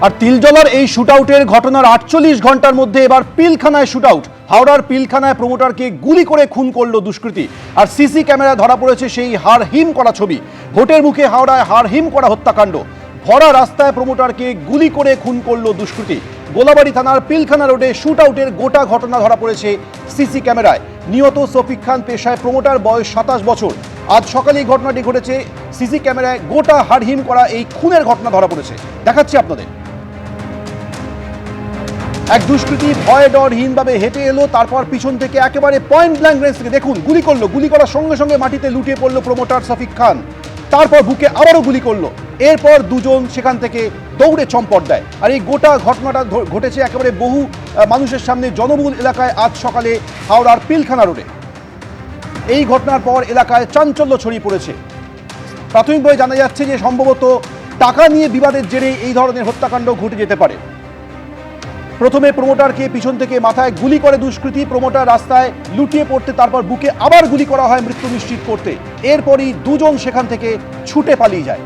আর তিলজলার এই শুটআউটের ঘটনার ৪৮ ঘন্টার মধ্যে এবার পিলখানায় শুটআউট। হাওড়ার পিলখানায় প্রমোটারকে গুলি করে খুন করলো দুষ্কৃতী। আর সিসি ক্যামেরায় ধরা পড়েছে সেই হাড়হিম করা ছবি। ভোটের মুখে হাওড়ায় হাড়হিম করা হত্যাকাণ্ড। ভরা রাস্তায় প্রমোটারকে গুলি করে খুন করলো দুষ্কৃতী। গোলাবাড়ি থানার পিলখানা রোডে শুটআউটের গোটা ঘটনা ধরা পড়েছে সিসি ক্যামেরায়। নিহত শফিক খান পেশায় প্রমোটার, বয়স ২৭ বছর। আজ সকালে এই ঘটনাটি ঘটেছে। সিসি ক্যামেরায় গোটা হাড়হিম করা এই খুনের ঘটনা ধরা পড়েছে, দেখাচ্ছি আপনাদের। এক দুষ্কৃতী ভয় ডরহীনভাবে হেঁটে এলো, তারপর পিছন থেকে একেবারে পয়েন্ট ব্ল্যাঙ্ক রেঞ্জ থেকে দেখুন গুলি করলো। গুলি করার সঙ্গে সঙ্গে মাটিতে লুটিয়ে পড়লো প্রমোটার শফিক খান। তারপর বুকে আবারও গুলি করলো। এরপর দুজন সেখান থেকে দৌড়ে চম্পট দেয়। আর এই গোটা ঘটনাটা ঘটেছে একেবারে বহু মানুষের সামনে জনবহুল এলাকায় আজ সকালে হাওড়ার পিলখানা রোডে। এই ঘটনার পর এলাকায় চাঞ্চল্য ছড়িয়ে পড়েছে। প্রাথমিকভাবে জানা যাচ্ছে যে সম্ভবত টাকা নিয়ে বিবাদের জেরে এই ধরনের হত্যাকাণ্ড ঘটে যেতে পারে। প্রথমে প্রমোটারকে পিছন থেকে মাথায় গুলি করে দুষ্কৃতী। প্রমোটার রাস্তায় লুটিয়ে পড়তে তারপর বুকে আবার গুলি করা হয় মৃত্যু নিশ্চিত করতে। এরপরই দুজন সেখান থেকে ছুটে পালিয়ে যায়।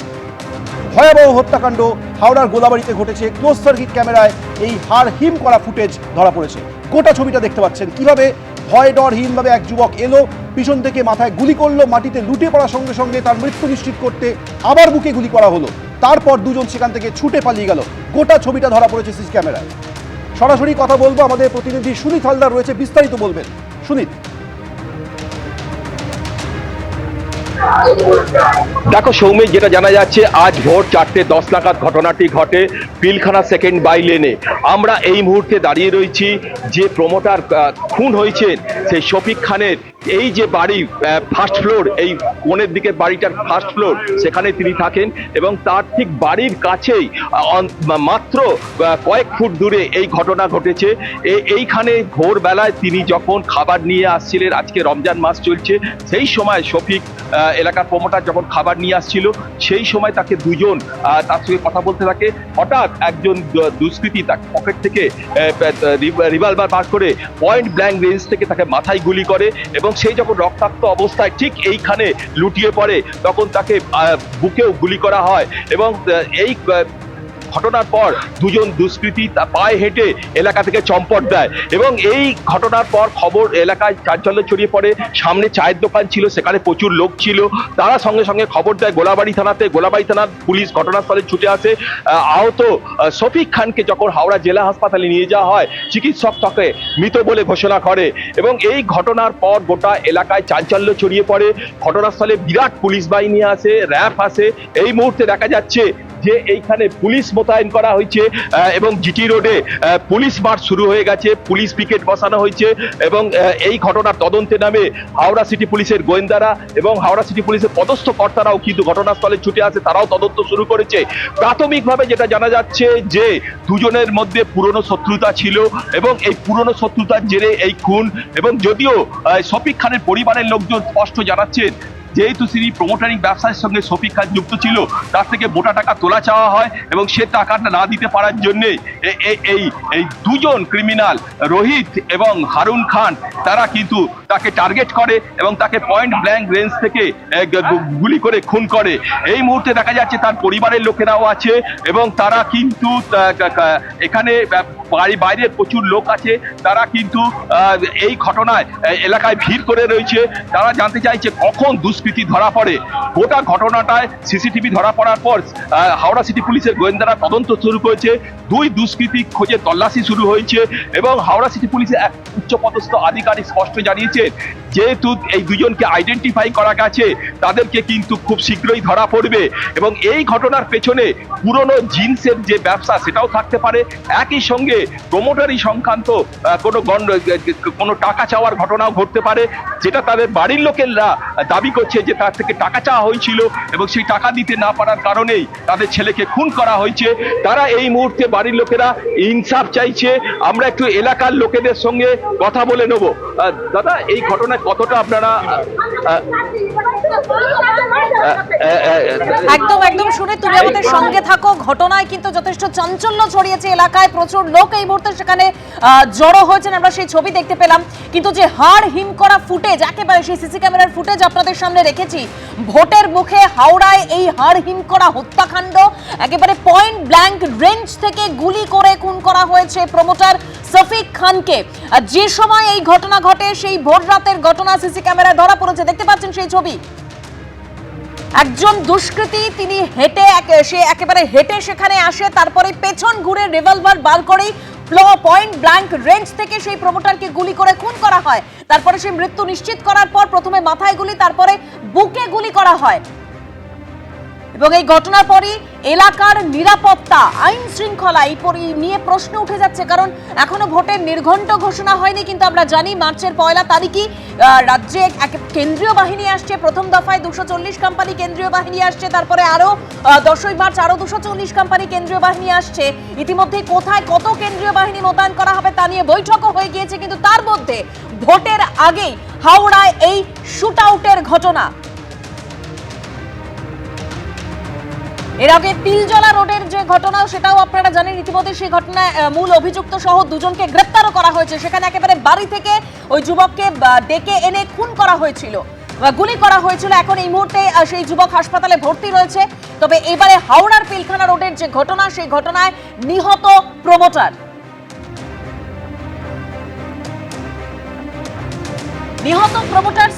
ভয়াবহ হত্যাকাণ্ড হাওড়ার গোলাবাড়িতে ঘটেছে। ক্লোজ সার্কিট ক্যামেরায় এই হাড়হিম করা ফুটেজ ধরা পড়েছে। গোটা ছবিটা দেখতে পাচ্ছেন কিভাবে ভয় ডরহীনভাবে এক যুবক এলো, পিছন থেকে মাথায় গুলি করলো, মাটিতে লুটিয়ে পড়ার সঙ্গে সঙ্গে তার মৃত্যু নিশ্চিত করতে আবার বুকে গুলি করা হলো। তারপর দুজন সেখান থেকে ছুটে পালিয়ে গেল। গোটা ছবিটা ধরা পড়েছে সিসি ক্যামেরায়। সরাসরি কথা বলবো, আমাদের প্রতিনিধি সুনীত হালদার রয়েছে, বিস্তারিত বলবেন। সুনীত। দেখো সৌমিক, যেটা জানা যাচ্ছে আজ ভোর 4:10 নাগাদ ঘটনাটি ঘটে পিলখানা সেকেন্ড বাই লেনে। আমরা এই মুহূর্তে দাঁড়িয়ে রয়েছি যে প্রমোটার খুন হয়েছেন সেই শফিক খানের এই যে বাড়ি ফার্স্ট ফ্লোর, এই কোণের দিকে বাড়িটার ফার্স্ট ফ্লোর, সেখানে তিনি থাকেন এবং তার ঠিক বাড়ির কাছেই মাত্র কয়েক ফুট দূরে এই ঘটনা ঘটেছে। এইখানে ভোরবেলায় তিনি যখন খাবার নিয়ে আসছিলেন, আজকে রমজান মাস চলছে, সেই সময় শফিক এলাকার প্রমোটার যখন খাবার নিয়ে আসছিল সেই সময় তাকে দুজন তার সঙ্গে কথা বলতে থাকে। হঠাৎ একজন দুষ্কৃতী তার পকেট থেকে রিভলভার বার করে পয়েন্ট ব্ল্যাঙ্ক রেঞ্জ থেকে তাকে মাথায় গুলি করে এবং সেই যখন রক্তাক্ত অবস্থায় ঠিক এইখানে লুটিয়ে পড়ে তখন তাকে বুকেও গুলি করা হয় এবং এই ঘটনার পর দুজন দুষ্কৃতী পায়ে হেঁটে এলাকা থেকে চম্পট দেয় এবং এই ঘটনার পর খবর এলাকায় চাঞ্চল্য ছড়িয়ে পড়ে। সামনে চায়ের দোকান ছিল, সেখানে প্রচুর লোক ছিল, তারা সঙ্গে সঙ্গে খবর দেয় গোলাবাড়ি থানাতে। গোলাবাড়ি থানার পুলিশ ঘটনাস্থলে ছুটে আসে। আহত শফিক খানকে যখন হাওড়া জেলা হাসপাতালে নিয়ে যাওয়া হয়, চিকিৎসক তাকে মৃত বলে ঘোষণা করে এবং এই ঘটনার পর গোটা এলাকায় চাঞ্চল্য ছড়িয়ে পড়ে। ঘটনাস্থলে বিরাট পুলিশ বাহিনী আসে, র্যাব আসে। এই মুহূর্তে দেখা যাচ্ছে যে এইখানে পুলিশ মোতায়েন করা হয়েছে এবং জিটি রোডে পুলিশ মার্চ শুরু হয়ে গেছে, পুলিশ পিকেট বসানো হয়েছে এবং এই ঘটনার তদন্তে নামে হাওড়া সিটি পুলিশের গোয়েন্দারা এবং হাওড়া সিটি পুলিশের পদস্থ কর্তারাও কিন্তু ঘটনাস্থলে ছুটে আসে, তারাও তদন্ত শুরু করেছে। প্রাথমিকভাবে যেটা জানা যাচ্ছে যে দুজনের মধ্যে পুরনো শত্রুতা ছিল এবং এই পুরনো শত্রুতার জেরে এই খুন। এবং যদিও শফিক খানের পরিবারের লোকজন স্পষ্ট জানাচ্ছেন যেহেতু তিনি প্রমোটারিং ব্যবসার সঙ্গে শফিক খান যুক্ত ছিল, তার থেকে মোটা টাকা তোলা চাওয়া হয় এবং সে টাকাটা না দিতে পারার জন্যে এই দুজন ক্রিমিনাল রোহিত এবং হারুন খান তারা কিন্তু তাকে টার্গেট করে এবং তাকে পয়েন্ট ব্ল্যাঙ্ক রেঞ্জ থেকে গুলি করে খুন করে। এই মুহূর্তে দেখা যাচ্ছে তার পরিবারের লোকেরাও আছে এবং তারা কিন্তু এখানে বাইরে প্রচুর লোক আছে, তারা কিন্তু এই ঘটনায় এলাকায় ভিড় করে রয়েছে। তারা জানতে চাইছে কখন দুষ্কৃতী ধরা পড়ে। গোটা ঘটনাটায় সিসিটিভি ধরা পড়ার পর হাওড়া সিটি পুলিশের গোয়েন্দারা তদন্ত শুরু করেছে। দুই দুষ্কৃতী খোঁজে তল্লাশি শুরু হয়েছে এবং হাওড়া সিটি পুলিশের এক উচ্চপদস্থ আধিকারিক স্পষ্ট জানিয়েছে যেহেতু এই দুজনকে আইডেন্টিফাই করা গেছে তাদেরকে কিন্তু খুব শীঘ্রই ধরা পড়বে এবং এই ঘটনার পেছনে পুরনো জিন্সের যে ব্যবসা সেটাও থাকতে পারে, একই সঙ্গে প্রমোটারি সংক্রান্ত কোনো টাকা চাওয়ার ঘটনাও ঘটতে পারে, যেটা তাদের বাড়ির লোকেরা দাবি করছে যে তার থেকে টাকা চাওয়া হয়েছিল এবং সেই টাকা দিতে না পারার কারণেই তাদের ছেলেকে খুন করা হয়েছে। তারা এই মুহূর্তে বাড়ির লোকেরা ইনসাফ চাইছে। আমরা একটু এলাকার লোকেদের সঙ্গে কথা বলে নেব। দাদা, এই ঘটনায় কতটা আপনারা একদম একদম শুনে তুমি আমাদের সঙ্গে থাকো। ঘটনায় কিন্তু যথেষ্ট চাঞ্চল্য ছড়িয়েছে এলাকায়, প্রচুর লোক এই মুহূর্তে সেখানে জড়ো হয়েছেন, আমরা সেই ছবি দেখতে পেলাম। কিন্তু যে হাড় হিম করা ফুটেজ, একেবারে সেই সিসি ক্যামেরার ফুটেজ আপনাদের সামনে রেখেছি, ভোটের মুখে হাওড়ায় এই হাড় হিম করা হত্যাকাণ্ড, একেবারে পয়েন্ট ব্ল্যাঙ্ক রেঞ্জ থেকে গুলি করে খুন করা হয়েছে প্রমোটার সফিক খানকে। যে সময় এই ঘটনা ঘটে সেই ভোর রাতের ঘটনা সিসি ক্যামেরায় ধরা পড়েছে, দেখতে পাচ্ছেন সেই ছবি। একজন দুষ্কৃতী তিনি একেবারে হেঁটে সেখানে আসে, তারপরে পেছন ঘুরে রিভলভার বার করে পয়েন্ট ব্ল্যাঙ্ক রেঞ্জ থেকে সেই প্রমোটারকে গুলি করে খুন করা হয়। তারপরে সেই মৃত্যু নিশ্চিত করার পর প্রথমে মাথায় গুলি, তারপরে বুকে গুলি করা হয়। এবং এই ঘটনার পরই এলাকার নিরাপত্তা, আইন শৃঙ্খলা এই নিয়ে প্রশ্ন উঠে যাচ্ছে, কারণ এখনো ভোটের নির্ঘণ্ট ঘোষণা হয়নি। কিন্তু আমরা জানি মার্চের 1 তারিখই রাজ্যে কেন্দ্রীয় বাহিনী আসছে। প্রথম দফায় 240 কোম্পানি কেন্দ্রীয় বাহিনী আসছে, তারপরে আরো 10ই মার্চ আরো 240 কোম্পানি কেন্দ্রীয় বাহিনী আসছে। ইতিমধ্যে কোথায় কত কেন্দ্রীয় বাহিনী মোতায়েন করা হবে তা নিয়ে বৈঠকও হয়ে গিয়েছে। কিন্তু তার মধ্যে ভোটের আগেই হাওড়ায় এই শুট আউটের ঘটনা। এর আগে তিলজলা রোডের যে ঘটনা সেটাও আপনারা জানেন। ইতিমধ্যে সেই ঘটনায় মূল অভিযুক্ত সহ দুজনকে গ্রেপ্তারও করা হয়েছে। সেখানে একেবারে বাড়ি থেকে ওই যুবককে ডেকে এনে খুন করা হয়েছিল, গুলি করা হয়েছিল। এখন এই মুহূর্তে সেই যুবক হাসপাতালে ভর্তি রয়েছে। তবে এবারে হাওড়ার পিলখানা রোডের যে ঘটনা, সেই ঘটনায় নিহত প্রমোটার,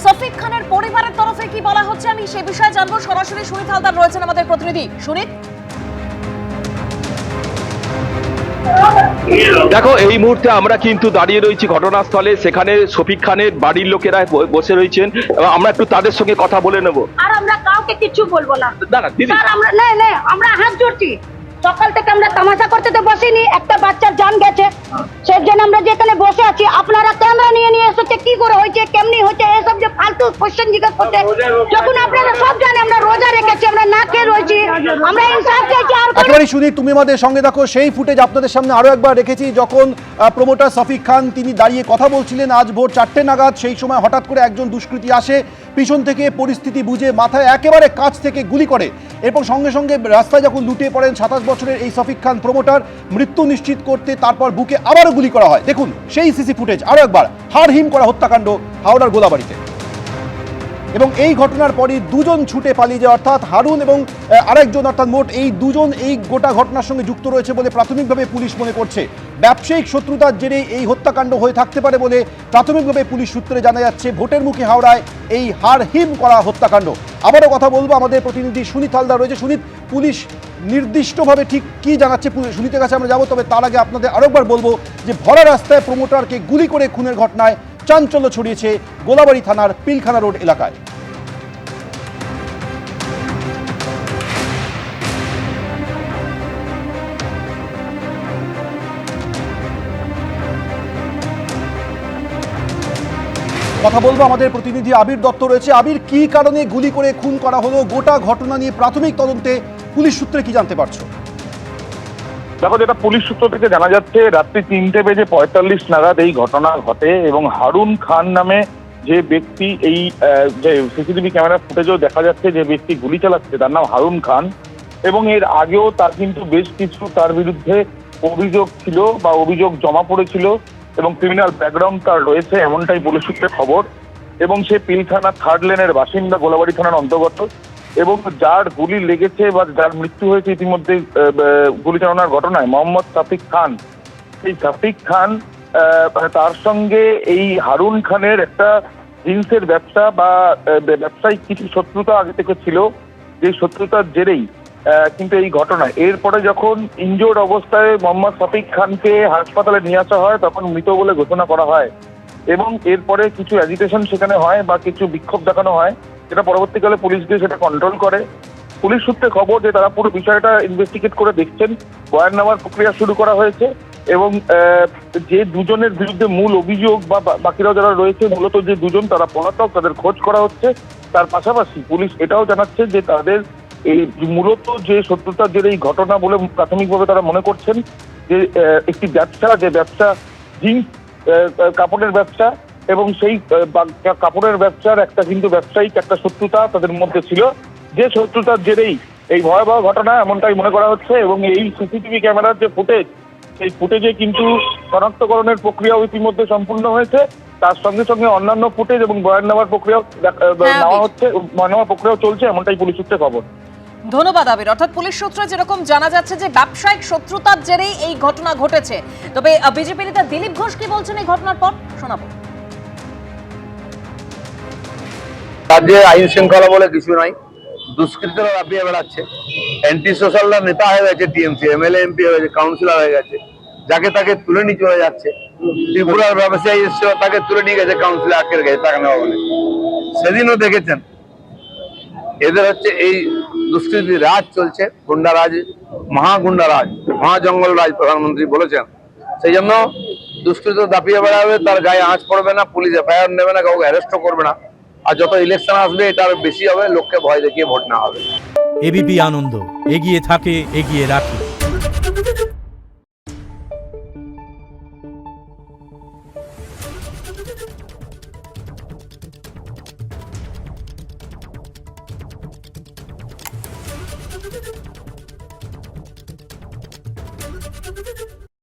সফিক খানের পরিবারের তরফে কি বলা হচ্ছে আমি সে বিষয়ে জানবো। সরাসরি সুনীত হালদার রয়েছেন আমাদের প্রতিনিধি। সুনীত, দেখো এই মুহূর্তে আমরা কিন্তু দাঁড়িয়ে রয়েছি ঘটনাস্থলে। সেখানে শফিক খানের বাড়ির লোকেরা বসে রয়েছেন, আমরা একটু তাদের সঙ্গে কথা বলে নেব। আর আমরা কাউকে কিছু বলবো না। না দিদি, আমরা হাত জোড়ছি। সকাল থেকে আমরা তামাশা করতে তো বসিনি, একটা বাচ্চার জান গেছে, সেই জন্য আমরা যেখানে বসে আছি। আপনারা ক্যামেরা নিয়ে এসেছে, কি করে হয়েছে, কেমনি হয়েছে, এসব যে ফালতু কোশ্চেন জিজ্ঞেস করছে, যখন আপনারা সব জানেন আমরা রোজা রেখেছি, আমরা না খেয়ে রয়েছি, আমরা ইনসাফ চাইছি। আর একেবারে শুধু তুমি আমাদের সঙ্গে দেখো, সেই ফুটেজ আপনাদের সামনে আরো একবার রেখেছি, যখন প্রমোটার সফিক খান তিনি দাঁড়িয়ে কথা বলছিলেন আজ ভোর 4টে নাগাদ। সেই সময় হঠাৎ করে একজন দুষ্কৃতী আসে, পিছন থেকে পরিস্থিতি বুঝে মাথায় একেবারে কাছ থেকে গুলি করে, এবং সঙ্গে সঙ্গে রাস্তায় যখন লুটিয়ে পড়েন 27 বছরের এই সফিক খান প্রমোটার, মৃত্যু নিশ্চিত করতে তারপর বুকে আবারও গুলি করা হয়। দেখুন সেই সিসি ফুটেজ আরো একবার, হাড় হিম করা হত্যাকাণ্ড হাওড়ার গোলাবাড়িতে। এবং এই ঘটনার পরই দুজন ছুটে পালিয়ে যায়, অর্থাৎ হারুন এবং আরেকজন, অর্থাৎ মোট এই দুজন এই গোটা ঘটনার সঙ্গে যুক্ত রয়েছে বলে প্রাথমিকভাবে পুলিশ মনে করছে। ব্যবসায়িক শত্রুতার জেরে এই হত্যাকাণ্ড হয়ে থাকতে পারে বলে প্রাথমিকভাবে পুলিশ সূত্রে জানা যাচ্ছে। ভোটের মুখে হাওড়ায় এই হাড় হিম করা হত্যাকাণ্ড। আবারও কথা বলবো, আমাদের প্রতিনিধি সুনীত হালদার রয়েছে। সুনীত, পুলিশ নির্দিষ্টভাবে ঠিক কি জানাচ্ছে সুনীতের কাছে আমরা যাবো, তবে তার আগে আপনাদের আরেকবার বলবো যে ভরা রাস্তায় প্রমোটারকে গুলি করে খুনের ঘটনায় চাঞ্চল্য ছড়িয়েছে গোলাবাড়ি থানার পিলখানা রোড এলাকায়। কথা বলবো, আমাদের প্রতিনিধি আবির দত্ত রয়েছে। আবির, কি কারণে গুলি করে খুন করা হলো, গোটা ঘটনা নিয়ে প্রাথমিক তদন্তে পুলিশ সূত্রে কি জানতে পারছো? দেখো, যেটা পুলিশ সূত্র থেকে জানা যাচ্ছে, রাত্রি 3:45 নাগাদ এই ঘটনা ঘটে এবং হারুন খান নামে যে ব্যক্তি, এই যে সিসিটিভি ক্যামেরা ফুটেজেও দেখা যাচ্ছে যে ব্যক্তি গুলি চালাচ্ছে তার নাম হারুন খান, এবং এর আগেও তার কিন্তু বেশ কিছু তার বিরুদ্ধে অভিযোগ ছিল বা অভিযোগ জমা পড়েছিল এবং ক্রিমিনাল ব্যাকগ্রাউন্ড তার রয়েছে, এমনটাই পুলিশ সূত্রে খবর। এবং সে পিলখানা 3rd লেনের বাসিন্দা, গোলাবাড়ি থানার অন্তর্গত, এবং যার গুলি লেগেছে বা যার মৃত্যু হয়েছে ইতিমধ্যে গুলি চালানোর ঘটনায়, মোহাম্মদ সফিক খান। এই সফিক খান তার সঙ্গে এই হারুন খানের একটা জিন্সের ব্যবসা বা ব্যবসায়িক কিছু শত্রুতা আগে থেকে ছিল, যে শত্রুতার জেরেই কিন্তু এই ঘটনায়। এরপরে যখন ইনজোর্ড অবস্থায় মোহাম্মদ সফিক খানকে হাসপাতালে নিয়ে আসা হয়, তখন মৃত বলে ঘোষণা করা হয় এবং এরপরে কিছু অ্যাজিটেশন সেখানে হয় বা কিছু বিক্ষোভ দেখানো হয়, যেটা পরবর্তীকালে পুলিশ গিয়ে সেটা কন্ট্রোল করে। পুলিশ সূত্রে খবর যে তারা পুরো বিষয়টা ইনভেস্টিগেট করে দেখছেন, বয়ান নেওয়ার প্রক্রিয়া শুরু করা হয়েছে এবং যে দুজনের বিরুদ্ধে মূল অভিযোগ বা বাকিরাও যারা রয়েছে, মূলত যে দুজন তারা পলাতক, তাদের খোঁজ করা হচ্ছে। তার পাশাপাশি পুলিশ এটাও জানাচ্ছে যে তাদের এই মূলত যে শত্রুতার জেরে এই ঘটনা বলে প্রাথমিকভাবে তারা মনে করছেন যে একটি ব্যবসা, যে ব্যবসা জিন্স কাপড়ের ব্যবসা, এবং সেই কাপড়ের ব্যবসার একটা কিন্তু ব্যবসায়িক একটা শত্রুতা তাদের মধ্যে ছিল, যে শত্রুতার জেরেই এই ভয়াবহ ঘটনা এমনটাই মনে করা হচ্ছে। এবং এই সিসিটিভি ক্যামেরার যে ফুটেজ, সেই ফুটেজে কিন্তু শনাক্তকরণের প্রক্রিয়াও ইতিমধ্যে সম্পূর্ণ হয়েছে। তার সঙ্গে সঙ্গে অন্যান্য ফুটেজ এবং বয়ান নেওয়ার প্রক্রিয়াও নেওয়ার প্রক্রিয়াও চলছে, এমনটাই পুলিশ সূত্রে খবর। ধন্যবাদ আবির। অর্থাৎ পুলিশ সূত্রে যেরকম জানা যাচ্ছে যে ব্যবসায়িক শত্রুতার জেরেই এই ঘটনা ঘটেছে। তবে বিজেপি নেতা দিলীপ ঘোষ কি বলছেন এই ঘটনার পর শোনাবো। রাজ্যে আইন শৃঙ্খলা বলে কিছু নাই, দুষ্কৃতীরা লাফিয়ে বেড়াচ্ছে। অ্যান্টি সোশ্যালরা নেতা হয়ে গেছে, টিএমসি এমএলএ এমপি হয়ে গেছে, কাউন্সিলর হয়ে গেছে, যাকে তাকে তুলে নিয়ে চলে যাচ্ছে। ত্রিপুরার ব্যবসায়ী এসেছিল, তাকে তুলে নিয়ে গেছে কাউন্সিলর, আটকে গেছে টাকা নেওয়া বলে। সেদিনও দেখেছেন এদের হচ্ছে এই দুষ্কৃতি রাজ চলছে, গুন্ডারাজ, মহাগুন্ডারাজ, মহাজঙ্গল রাজ প্রধানমন্ত্রী বলেছেন। সেই জন্য দুষ্কৃত দাপিয়ে বেড়াবে, তার গায়ে আঁচ পড়বে না, পুলিশ এফআইআর নেবে না, কাউকে অ্যারেস্টও করবে না। আর যত ইলেকশন আসবে এটা আরো বেশি হবে, লোককে ভয় দেখিয়ে ভোট না হবে। এবিপি আনন্দ, এগিয়ে থাকে, এগিয়ে রাখে।